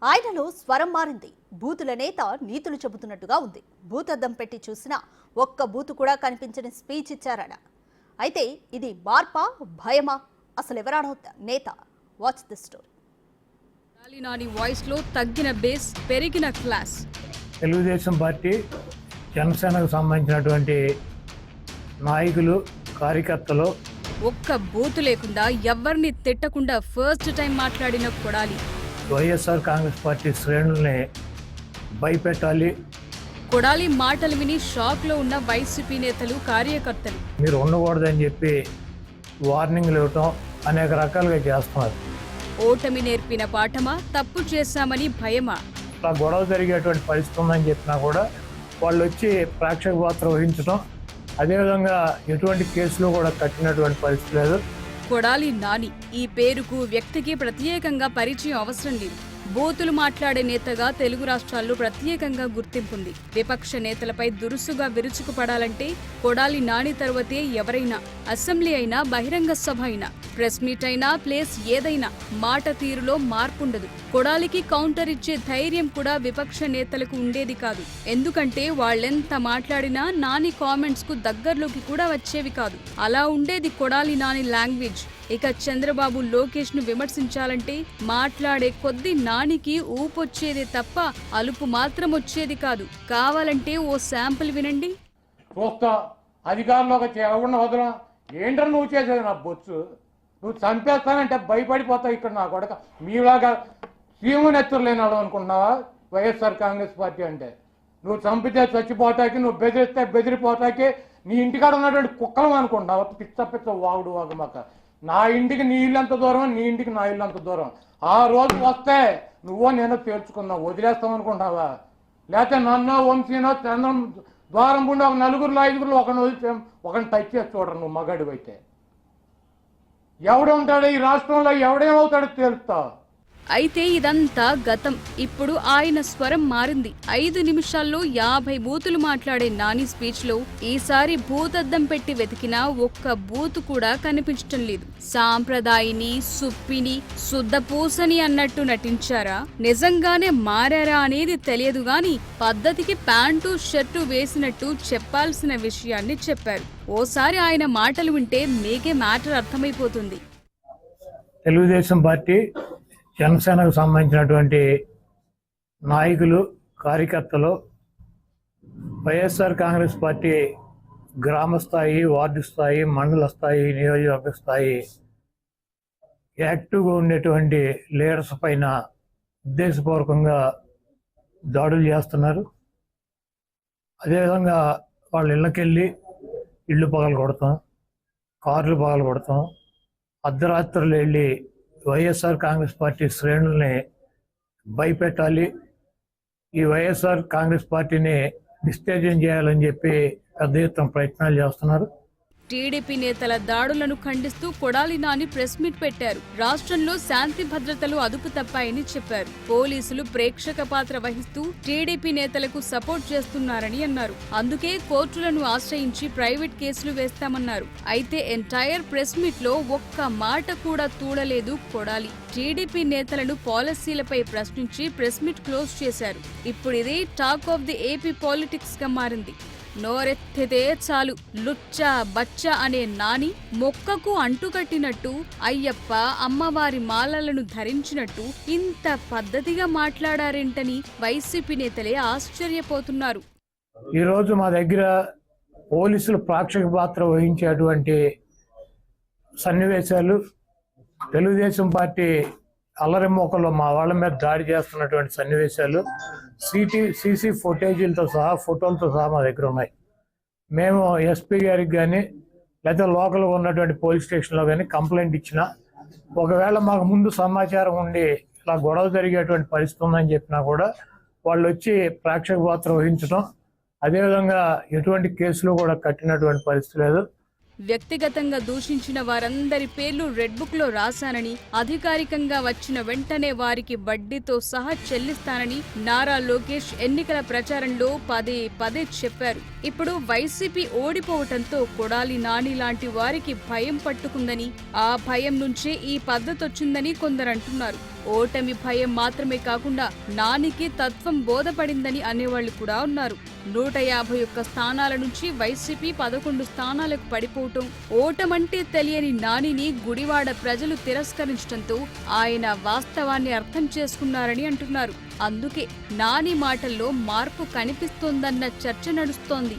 ఆయనలో స్వరం మారింది. బూతుల నేత నీతులు చెబుతున్నట్టుగా ఉంది. భూతద్దం పెట్టి చూసినా ఒక్క బూతు కూడా కనిపించని స్పీచ్ ఇచ్చారట. అయితే ఇది మార్పా భయమా? అసలు ఎవరానో నేత? Watch the story. Nani voice లో తగ్గిన బేస్, పెరిగిన క్లాస్. తెలుగుదేశం పార్టీ, జనసేనకు సంబంధించినటువంటి నాయకులు, కార్యకర్తలు ఒక్క బూతు లేకుండా ఎవరిని తిట్టకుండా ఫస్ట్ టైం మాట్లాడిన కొడాలి. వైఎస్ఆర్ కాంగ్రెస్ పార్టీ శ్రేణుల్ని భయపెట్టాలి. కొడాలి మాటలు విని షాక్ లో ఉన్న వైసీపీ నేతలు, కార్యకర్తలు మీరు ఉండకూడదని చెప్పి వార్నింగ్లు ఇవ్వటం అనేక రకాలుగా చేస్తున్నారు. ఓటమి నేర్పిన పాఠమా, తప్పు చేశామని భయమా? ఇలా గొడవ జరిగేటువంటి పరిస్థితి ఉందని చెప్పినా కూడా వాళ్ళు వచ్చి ప్రేక్షక పాత్ర వహించడం, అదేవిధంగా ఎటువంటి కేసులు కూడా కట్టినటువంటి పరిస్థితి లేదు. కొడాలి నాని ఈ పేరుకు, వ్యక్తికి ప్రత్యేకంగా పరిచయం అవసరం లేదు. బూతులు మాట్లాడే నేతగా తెలుగు రాష్ట్రాల్లో ప్రత్యేకంగా గుర్తింపుంది. విపక్ష నేతలపై దురుసుగా విరుచుకుపడాలంటే కొడాలి నాని తర్వాతే ఎవరైనా. అసెంబ్లీ అయినా, బహిరంగ సభ అయినా, ప్రెస్ మీట్ అయినా, ప్లేస్ ఏదైనా మాట తీరులో మార్పుండదు. కొడాలికి కౌంటర్ ఇచ్చే ధైర్యం కూడా విపక్ష నేతలకు ఉండేది కాదు. ఎందుకంటే వాళ్ళెంత మాట్లాడినా నాని కామెంట్స్ కు దగ్గరలోకి కూడా వచ్చేవి కాదు. అలా ఉండేది కొడాలి నాని లాంగ్వేజ్. ఇక చంద్రబాబు, లోకేష్ ను విమర్శించాలంటే మాట్లాడే కొద్దీ నానికి ఊపొచ్చేదే తప్ప అలుపు మాత్రం వచ్చేది కాదు. కావాలంటే ఓ శాంపుల్ వినండి. చూస్తా అధికారంలోకి ఎవరిని వదలం. ఏంటని నువ్వు చేసేది? నా బొచ్చు నువ్వు చంపేస్తానంటే భయపడిపోతావు. ఇక్కడ నా కొడక మీలాగా సీఎం నెత్తలేనాడు అనుకుంటున్నావా? వైఎస్ఆర్ కాంగ్రెస్ పార్టీ అంటే నువ్వు చంపితే చచ్చిపోతాకి, నువ్వు బెదిరిస్తే బెదిరిపోతాకి, నీ ఇంటికాడ ఉన్నటువంటి కుక్కలం అనుకుంటున్నావా? పిచ్చ పిచ్చ వాగుడు వాగమాక. నా ఇంటికి నీ ఇల్లు ఎంత దూరం, నీ ఇంటికి నా ఇల్లు అంత దూరం. ఆ రోజు వస్తే నువ్వో నేను తేల్చుకున్నావు. వదిలేస్తావు అనుకుంటున్నావా? లేకపోతే నన్నో, వంశీనో, చంద్రం ద్వారం గుండా ఒక నలుగురులో ఐదుగురులో ఒకరిని వదిలితే ఒకరిని టచ్ చేసి చూడరు. నువ్వు మగాడు అయితే ఎవడుంటాడో ఈ రాష్ట్రంలో, ఎవడేమవుతాడో తేలుస్తావు. అయితే ఇదంతా గతం. ఇప్పుడు ఆయన స్వరం మారింది. 5 నిమిషాల్లో 50 బూతులు మాట్లాడే నాని స్పీచ్ లో ఈసారి భూతద్దం పెట్టి వెతికినా ఒక్క బూతు కూడా కనిపించటం లేదు. సాంప్రదాయిని, సుప్పిని, శుద్ధపూసని అన్నట్టు నటించారా, నిజంగానే మారారా అనేది తెలియదు గాని పద్ధతికి ప్యాంటు, షర్టు వేసినట్టు చెప్పాల్సిన విషయాన్ని చెప్పారు. ఓసారి ఆయన మాటలు వింటే మీకే మ్యాటర్ అర్థమైపోతుంది. తెలుగుదేశం పార్టీ, జనసేనకు సంబంధించినటువంటి నాయకులు, కార్యకర్తలు వైఎస్ఆర్ కాంగ్రెస్ పార్టీ గ్రామ స్థాయి, వార్డు స్థాయి, మండల స్థాయి, నియోజకవర్గ స్థాయి యాక్టివ్గా ఉండేటువంటి లీడర్స్ పైన ఉద్దేశపూర్వకంగా దాడులు చేస్తున్నారు. అదేవిధంగా వాళ్ళ ఇళ్ళకెళ్ళి ఇళ్ళు పగలగొడతాం, కార్లు పగలగొడతాం, అర్ధరాత్రులు వెళ్ళి వైఎస్ఆర్ కాంగ్రెస్ పార్టీ శ్రేణుల్ని భయపెట్టాలి, ఈ వైఎస్ఆర్ కాంగ్రెస్ పార్టీని నిస్తేజం చేయాలని చెప్పి పెద్ద ఎత్తున ప్రయత్నాలు చేస్తున్నారు. టీడీపీ నేతల దాడులను ఖండిస్తూ కొడాలి నాని ప్రెస్ మీట్ పెట్టారు. రాష్ట్రంలో శాంతి భద్రతలు అదుపు తప్పాయని చెప్పారు. పోలీసులు ప్రేక్షక పాత్ర వహిస్తూ టీడీపీ నేతలకు సపోర్ట్ చేస్తున్నారని అన్నారు. అందుకే కోర్టులను ఆశ్రయించి ప్రైవేట్ కేసులు వేస్తామన్నారు. అయితే ఎంటైర్ ప్రెస్ మీట్ లో ఒక్క మాట కూడా తూడలేదు కొడాలి. టీడీపీ నేతలను పాలసీలపై ప్రశ్నించి ప్రెస్ మీట్ క్లోజ్ చేశారు. ఇప్పుడు ఇదే talk of the AP politics గా మారింది. నోరెత్తితే చాలు లుచ్చా బచ్చా అనే నాని మొక్కకు అంటుకట్టినట్టు, అయ్యప్ప, అమ్మవారి మాలలను ధరించినట్టు ఇంత పద్ధతిగా మాట్లాడారేంటని వైసీపీ నేతలే ఆశ్చర్యపోతున్నారు. ఈరోజు మా దగ్గర పోలీసులు ప్రేక్షక పాత్ర వహించేటువంటి సన్నివేశాలు, తెలుగుదేశం పార్టీ అల్లరిమోకలో మా వాళ్ళ మీద దాడి చేస్తున్నటువంటి సన్నివేశాలు సీసీ ఫుటేజీలతో సహా, ఫోటోలతో సహా మా దగ్గర ఉన్నాయి. మేము ఎస్పీ గారికి కానీ లేదా లోకల్గా ఉన్నటువంటి పోలీస్ స్టేషన్లో కానీ కంప్లైంట్ ఇచ్చినా, ఒకవేళ మాకు ముందు సమాచారం ఉండి ఇలా గొడవ జరిగేటువంటి పరిస్థితి ఉందని చెప్పినా కూడా వాళ్ళు వచ్చి ప్రేక్షక పాత్ర వహించడం, అదేవిధంగా ఎటువంటి కేసులు కూడా కట్టినటువంటి పరిస్థితి లేదు. వ్యక్తిగతంగా దూషించిన వారందరి పేర్లు రెడ్ బుక్ లో రాశానని, అధికారికంగా వచ్చిన వెంటనే వారికి వడ్డీతో సహా చెల్లిస్తానని నారా లోకేష్ ఎన్నికల ప్రచారంలో పదే పదే చెప్పారు. ఇప్పుడు వైసీపీ ఓడిపోవటంతో కొడాలి నాని లాంటి వారికి భయం పట్టుకుందని, ఆ భయం నుంచే ఈ పద్ధతొచ్చిందని కొందరంటున్నారు. ఓటమి భయం మాత్రమే కాకుండా నానికి తత్వం బోధపడిందని అనేవాళ్లు కూడా ఉన్నారు. 151 స్థానాల నుంచి వైసీపీ 11 స్థానాలకు పడిపోవటం, ఓటమంటే తెలియని నానిని గుడివాడ ప్రజలు తిరస్కరించడంతో ఆయన వాస్తవాన్ని అర్థం చేసుకున్నారని అంటున్నారు. అందుకే నాని మాటల్లో మార్పు కనిపిస్తోందన్న చర్చ నడుస్తోంది.